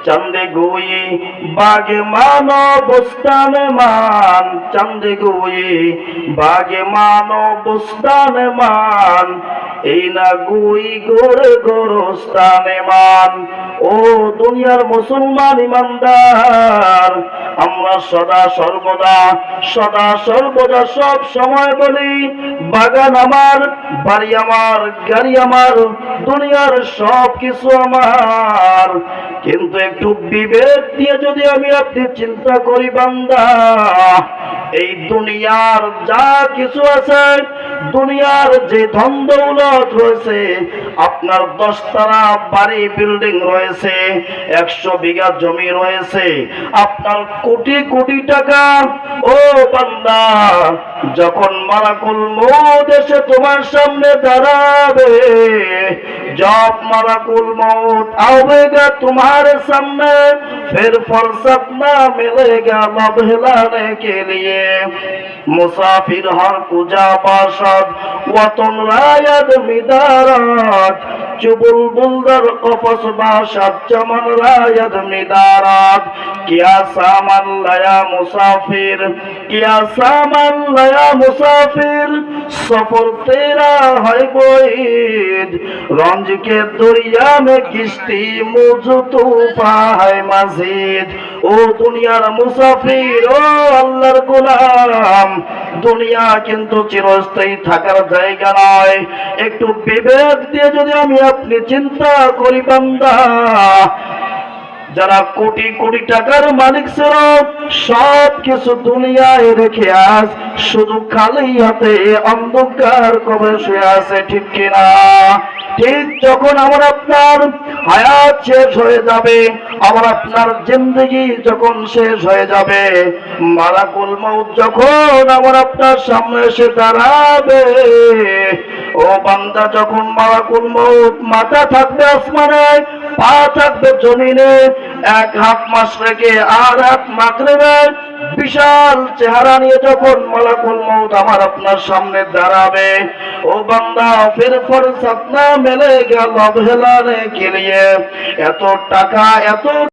चंदे गोई बागे मानो बुस्तान मान, चंदे गोई बागे मानो बुस्तान मान, এই না গুই গোরে গোরস্তানে মান। ও দুনিয়ার মুসলমান ইমানদার, আমরা সদা সর্বদা সব সময় বলি বাগান আমার, বাড়ি আমার, গাড়ি আমার, দুনিয়ার সব কিছু আমার। কিন্তু একটু বিবেক দিয়ে যদি আমি আপনি চিন্তা করি বান্দা, এই দুনিয়ার যা কিছু আছে, দুনিয়ার যে ধন দৌলত রয়েছে, আপনার 10 তলা বাড়ি বিল্ডিং রয়েছে, 100 বিঘা জমি রয়েছে, আপনার কোটি কোটি টাকা, ও বান্দা যখন মালাকুল মউত এসে তোমার সামনে দাঁড়াবে, जब मलाकुल मौत आवेगा तुम्हारे सामने, फिर फुर्सत ना मिलेगा लबहलाने के लिए। मुसाफिर हर कुजा बाशद वतन रायद मिदारत, चुबुल बुलदर कफस बाशद चमन रायद मिदारत। क्या सामान लाया मुसाफिर, क्या सामान लाया मुसाफिर, सफर तेरा है बोईद, रंज के दरिया में किश्ती मुझ तूफान है मजीद। ओ दुनियार मुसाफिर, ओ আল্লাহর গোলাম, দুনিয়া কিন্তু চিরস্থায়ী থাকার জায়গা নয়। একটু বিবেক দিয়ে যদি আমি আপনি চিন্তা করি বান্দা, যারা কোটি কোটি টাকার মালিক ছিল, সব কিছু দুনিয়ায় রেখে আজ শুধু খালি হাতে অন্ধকার কবরে শুয়ে আছে, ঠিক কিনা? ঠিক যখন আমার আপনার হায়াত শেষ হয়ে যাবে, আমার আপনার জিন্দেগি যখন শেষ হয়ে যাবে, মালাকুল মউত যখন আমার আপনার সামনে এসে দাঁড়াবে, ও বান্দা যখন মালাকুল মউত মাথা থাকবে আসমানে, পা থাকবে জমিনে, এক হাত মাশরিকে আর হাত মাগরিবে, বিশাল চেহারা নিয়ে যখন মালাকুল মউত আমার আপনার সামনে দাঁড়াবে, ও বান্দা ফির ফুরসত না মিলেগা লবহলানে কে লিয়ে। এত টাকা, এত